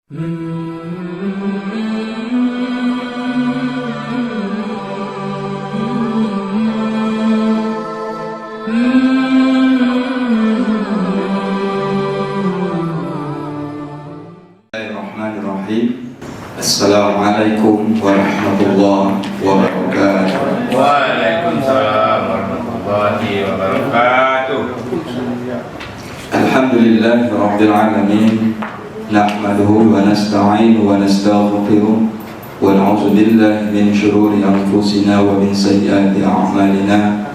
Bismillahirrahmanirrahim. Assalamualaikum warahmatullahi wabarakatuh. Waalaikumsalam warahmatullahi wabarakatuh. Alhamdulillahi rabbil alamin. Nahmaduhu wa nasta'inuhu wa nastaghfiruh wa na'udzu billahi min shururi anfusina wa min sayyiati a'malina.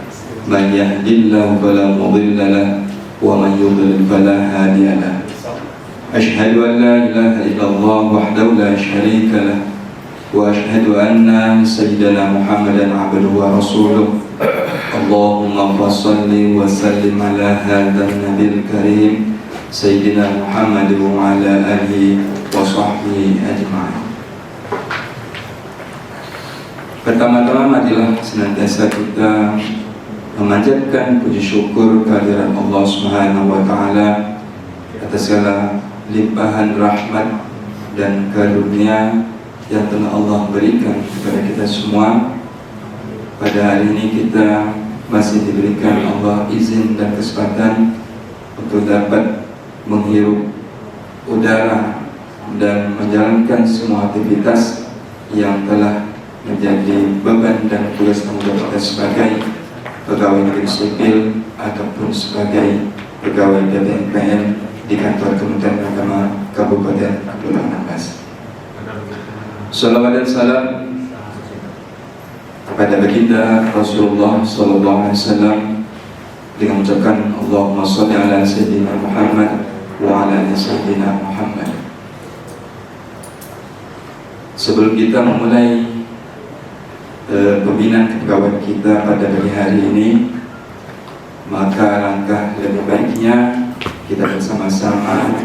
Man yahdihillahu fala mudilla lahu wa man yudlil fala hadiya lahu. Asyhadu an la ilaha illallah wahdahu la syarika lahu wa asyhadu anna sayyidana Muhammadan abduhu wa rasuluh. Allahumma shalli wa sallim ala hadzal nabiyil karim sayyidina Muhammad wa ala alihi wa sahbihi ajma'in. Pertama-tama marilah senantiasa kita memanjatkan puji syukur kehadirat Allah Subhanahu wa taala atas segala limpahan rahmat dan karunia yang telah Allah berikan kepada kita semua. Pada hari ini kita masih diberikan Allah izin dan kesempatan untuk dapat menghirup udara dan menjalankan semua aktivitas yang telah menjadi beban dan tugas tanggung jawab kita sebagai pegawai negeri sipil ataupun sebagai pegawai BPNPN di kantor Kementerian Agama Kabupaten Abdullah Nambas. Salawat dan salam kepada baginda Rasulullah sallallahu alaihi wasallam dengan mengucapkan Allahumma shalli ala sayyidina Muhammad wa ala ali sayyidina Muhammad. Sebelum kita memulai pembinaan kepegawaian kita pada pagi hari ini, maka langkah lebih baiknya kita bersama-sama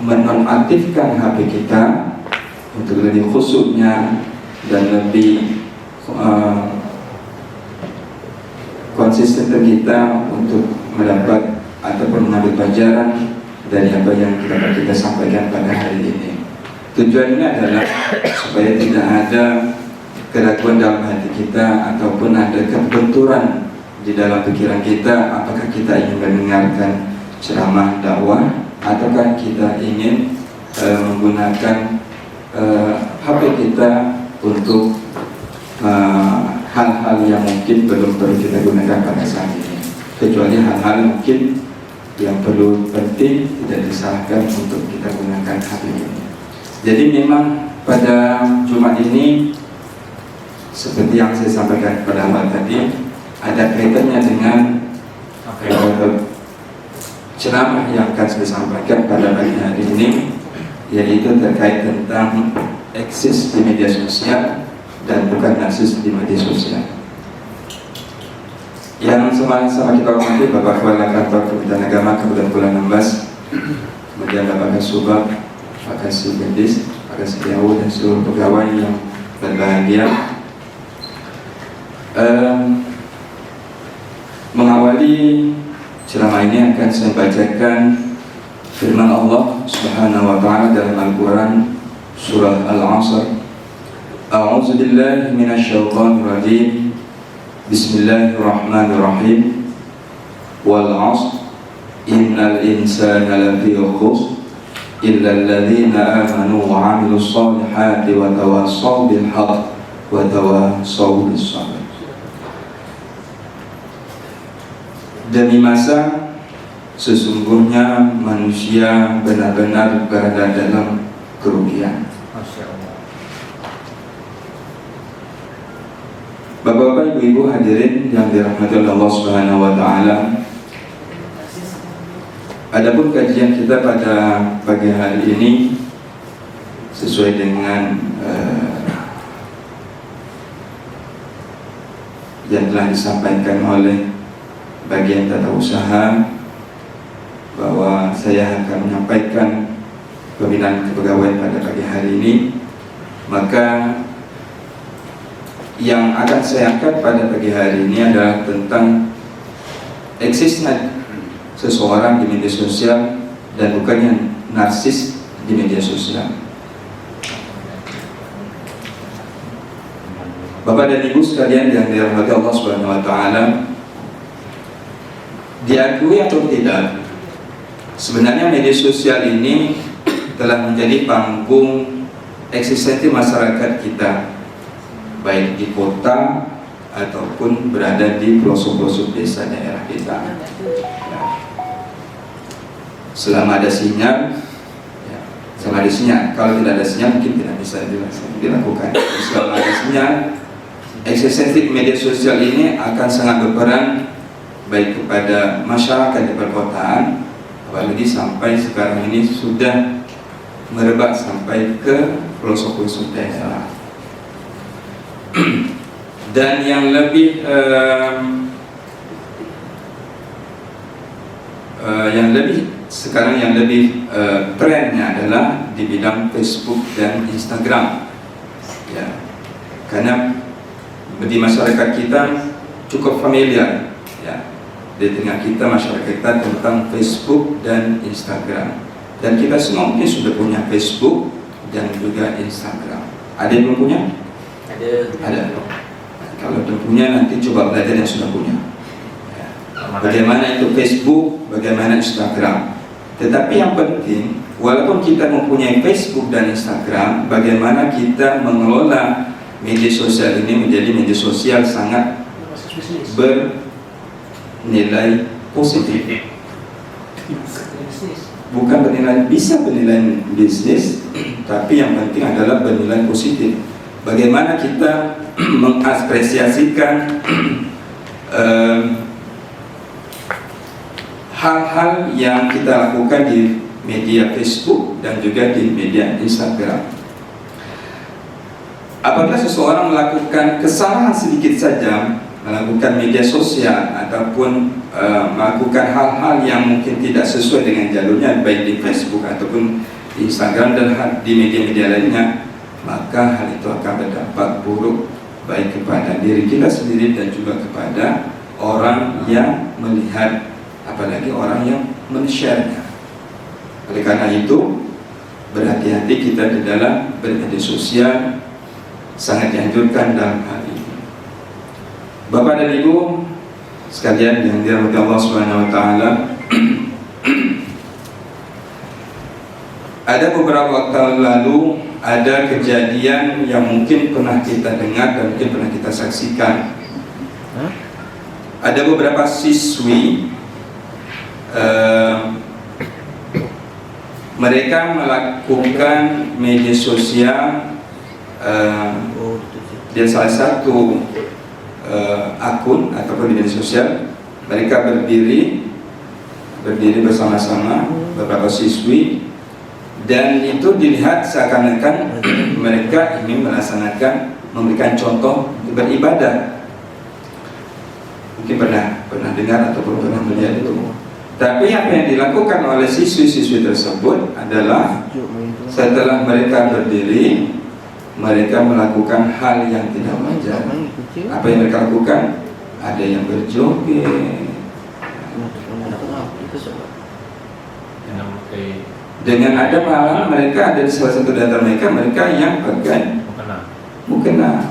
menonaktifkan HP kita untuk lebih khusyuknya dan lebih konsisten kita untuk mendapat ataupun mengambil pelajaran dari apa yang kita sampaikan pada hari ini. Tujuan ini adalah supaya tidak ada keraguan dalam hati kita ataupun ada kebenturan di dalam pikiran kita, apakah kita ingin mendengarkan ceramah dakwah ataukah kita ingin menggunakan HP kita untuk hal-hal yang mungkin belum perlu kita gunakan pada saat ini, kecuali hal-hal mungkin yang perlu penting tidak disalahkan untuk kita gunakan HP ini. Jadi memang pada Jumat ini seperti yang saya sampaikan pada awal tadi, ada kaitannya dengan ceramah yang akan saya sampaikan pada pagi hari ini, yaitu terkait tentang eksis di media sosial dan bukan narsis di media sosial. Yang sama-sama kita hormati Bapak Kepala Kantor Kementerian Agama Kabupaten Abdullah Nambas, kemudian Bapak Kasubag, Pak Kasih Bendis, Pak Kasih Tiawu, dan seluruh pegawai yang berbahagia. Mengawali ceramah ini akan saya bacakan firman Allah Subhanahu wa taala dalam Al-Qur'an surah Al-'Asr. A'udzu billahi minasyaitonir rajim. Bismillahirrahmanirrahim. Wal 'asr innal insana lafi khusr illa alladhina amanu wa 'amilus solihati wa tawassaw bil haqq wa tawassaw bis sabr. Demi masa, sesungguhnya manusia benar-benar berada dalam kerugian. Bapak-bapak, ibu-ibu hadirin yang dirahmati Allah Subhanahu wa taala. Adapun kajian kita pada pagi hari ini sesuai dengan yang telah disampaikan oleh bagian tata usaha, bahwa saya akan menyampaikan pembinaan kepegawaian pada pagi hari ini. Maka yang akan saya angkat pada pagi hari ini adalah tentang eksisnya seseorang di media sosial dan bukannya narsis di media sosial. Bapak dan Ibu sekalian yang dirahmati Allah Subhanahu wa taala, diakui atau tidak, sebenarnya media sosial ini telah menjadi panggung eksistensi masyarakat kita, baik di kota ataupun berada di pelosok-pelosok desa daerah kita. Ya. Selama ada sinyal, kalau tidak ada sinyal mungkin tidak bisa dilakukan. Selama ada sinyal, eksistensi media sosial ini akan sangat berperan baik kepada masyarakat di perkotaan, apalagi sampai sekarang ini sudah merebak sampai ke pelosok-pelosok daerah. Dan yang lebih sekarang yang lebih trennya adalah di bidang Facebook dan Instagram, ya, karena di masyarakat kita cukup familiar, ya, di tengah kita masyarakat kita tentang Facebook dan Instagram, dan kita semua mungkin sudah punya Facebook dan juga Instagram. Ada yang belum punya? Ada. Kalau belum punya nanti coba belajar yang sudah punya, ya. Bagaimana itu Facebook, bagaimana Instagram. Tetapi yang penting, walaupun kita mempunyai Facebook dan Instagram, bagaimana kita mengelola media sosial ini menjadi media sosial sangat bernilai positif. Bukan bisa bernilai bisnis, tapi yang penting adalah bernilai positif. Bagaimana kita mengapresiasikan hal-hal yang kita lakukan di media Facebook dan juga di media Instagram. Apabila seseorang melakukan kesalahan sedikit saja, melakukan media sosial ataupun melakukan hal-hal yang mungkin tidak sesuai dengan jalurnya, baik di Facebook ataupun di Instagram dan di media-media lainnya, maka hal itu akan berdampak buruk baik kepada diri kita sendiri dan juga kepada orang yang melihat, apalagi orang yang men-share-nya. Oleh karena itu, berhati-hati kita di dalam bermedia sosial, sangat dianjurkan dalam hal ini. Bapak dan Ibu sekalian yang dirahmati Allah Subhanahu wa taala, ada beberapa waktu lalu ada kejadian yang mungkin pernah kita dengar dan mungkin pernah kita saksikan. Ada beberapa siswi, mereka melakukan media sosial di salah satu akun ataupun di media sosial. Mereka berdiri bersama-sama beberapa siswi, dan itu dilihat seakan-akan mereka ingin memberikan contoh beribadah. Mungkin pernah dengar ataupun pernah melihat itu. Tapi apa yang dilakukan oleh siswi-siswi tersebut adalah setelah mereka berdiri, mereka melakukan hal yang tidak wajar. Apa yang mereka lakukan? Ada yang berjoget. Dengan ada malam mereka ada salah satu dari mereka yang pakai mukena.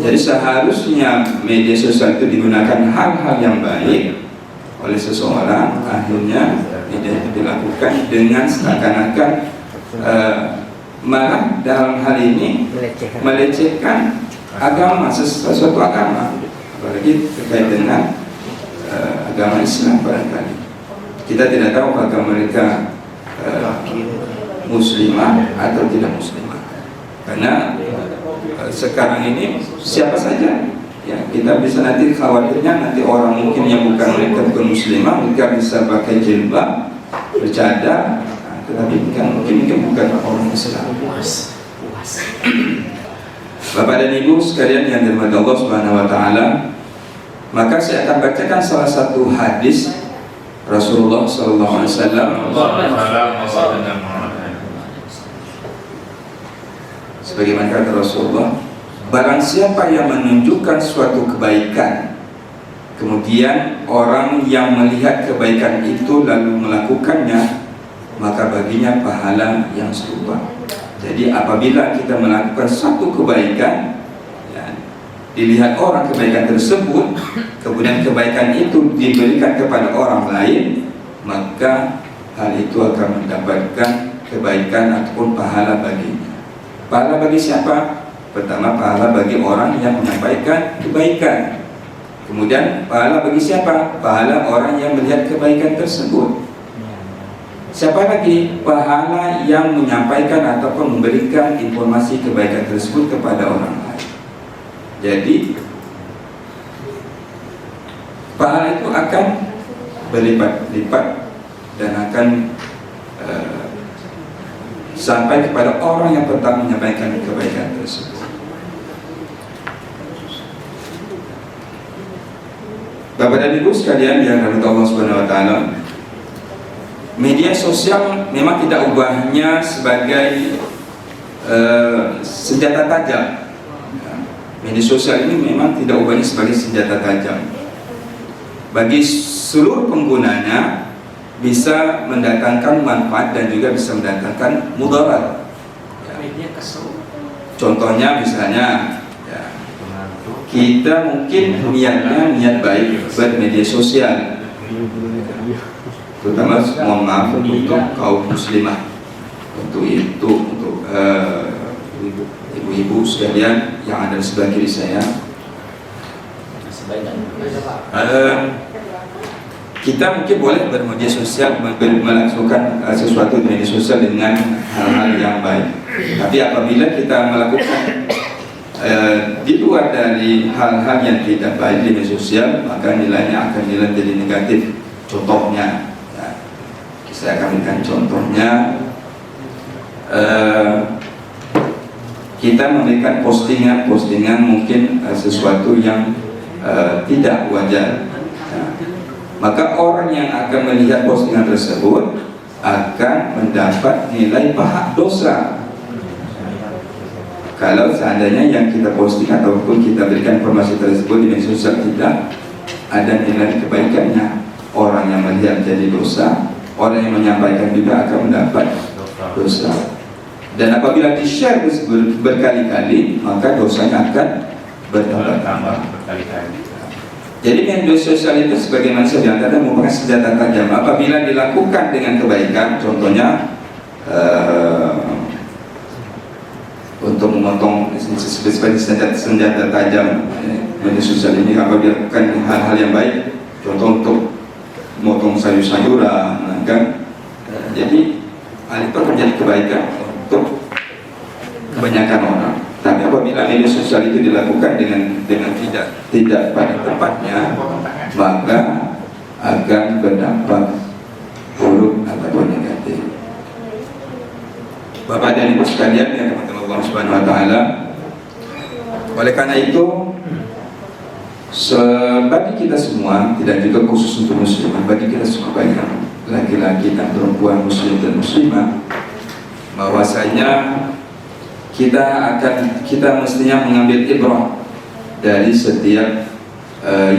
Jadi seharusnya media sosial itu digunakan hal-hal yang baik oleh seseorang, akhirnya media itu dilakukan dengan seakan-akan malah dalam hal ini melecehkan agama, sesuatu agama, apalagi terkait dengan agama Islam barangkali. Kita tidak tahu apakah mereka muslimah atau tidak muslimah, karena sekarang ini siapa saja, ya, kita bisa nanti khawatirnya nanti orang mungkin yang bukan muslimah, mereka bisa pakai jilbab, bercadar, tetapi mungkin bukan orang Islam. Bapak dan Ibu sekalian yang dirahmati Allah Subhanahu wa taala, maka saya akan bacakan salah satu hadis Rasulullah sallallahu alaihi wasallam. Sebagaimana kata Rasulullah, barang siapa yang menunjukkan suatu kebaikan kemudian orang yang melihat kebaikan itu lalu melakukannya, maka baginya pahala yang serupa. Jadi apabila kita melakukan satu kebaikan, ya, dilihat orang kebaikan tersebut, kemudian kebaikan itu diberikan kepada orang lain, maka hal itu akan mendapatkan kebaikan ataupun pahala baginya. Pahala bagi siapa? Pertama, pahala bagi orang yang menyampaikan kebaikan. Kemudian pahala bagi siapa? Pahala orang yang melihat kebaikan tersebut. Siapa lagi? Pahala yang menyampaikan ataupun memberikan informasi kebaikan tersebut kepada orang lain. Jadi pahala itu akan berlipat-lipat dan akan sampai kepada orang yang pertama menyampaikan kebaikan tersebut. Bapak dan Ibu sekalian yang dirahmati Allah Subhanahu wa taala, media sosial memang tidak ubahnya sebagai senjata tajam. Media sosial ini memang tidak ubahnya sebagai senjata tajam. Bagi seluruh penggunanya bisa mendatangkan manfaat dan juga bisa mendatangkan mudarat. Contohnya misalnya, kita mungkin niatnya niat baik bermedia sosial, terutama mohon maaf untuk kaum muslimah, untuk ibu-ibu sekalian yang ada di sebelah kiri saya. Kita mungkin boleh bermedia sosial, melakukan sesuatu di media sosial dengan hal-hal yang baik. Tapi apabila kita melakukan di luar dari hal-hal yang tidak baik di media sosial, maka nilainya akan nilai jadi negatif. Contohnya, ya, saya akan berikan contohnya. Kita memberikan postingan mungkin sesuatu yang tidak wajar, ya. Maka orang yang akan melihat postingan tersebut akan mendapat nilai pahala dosa. Kalau seandainya yang kita posting ataupun kita berikan informasi tersebut di media sosial tidak ada nilai kebaikannya, orang yang melihat jadi dosa, orang yang menyampaikan juga akan mendapat dosa. Dan apabila di-share berkali-kali, maka dosanya akan bertambah berkali-kali. Jadi media sosial itu sebagai manusia diantara merupakan senjata tajam. Apabila dilakukan dengan kebaikan, contohnya untuk memotong sebagai senjata tajam, media sosial ini apabila dilakukan hal-hal yang baik, contoh untuk memotong sayur-sayuran, kan? Jadi hal itu menjadi kebaikan untuk kebanyakan orang. Tapi apabila media sosial itu dilakukan dengan tidak pada tempatnya, maka akan berdampak buruk ataupun negatif. Bapak dan Ibu sekalian yang dirahmati Allah Subhanahu wa taala, oleh karena itu bagi kita semua, tidak juga khusus untuk muslimah, bagi kita semua, baik laki-laki dan perempuan, muslim dan muslimah, bahwasanya kita mestinya mengambil ibrah dari setiap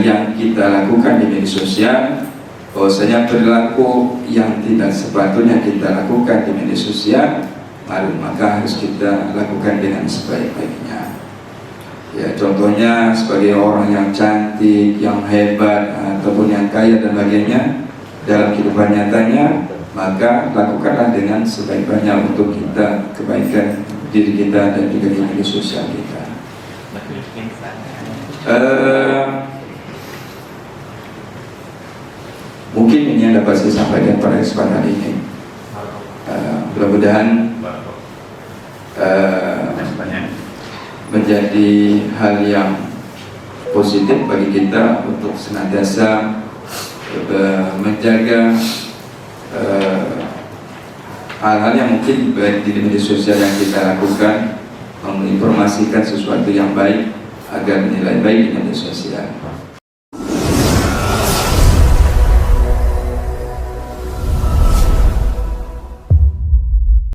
yang kita lakukan di media sosial, bahwasanya perilaku yang tidak sepatutnya kita lakukan di media sosial, maka harus kita lakukan dengan sebaik-baiknya. Ya, contohnya sebagai orang yang cantik, yang hebat, ataupun yang kaya dan sebagainya dalam kehidupan nyatanya, maka lakukanlah dengan sebaik-baiknya untuk kita kebaikan diri kita dan juga di media sosial kita. Mungkin ini yang dapat saya sampaikan pada kesempatan ini. Mudah-mudahan menjadi hal yang positif bagi kita untuk senantiasa menjaga hal-hal yang mungkin baik di media sosial yang kita lakukan, menginformasikan sesuatu yang baik agar nilai baik di media sosial.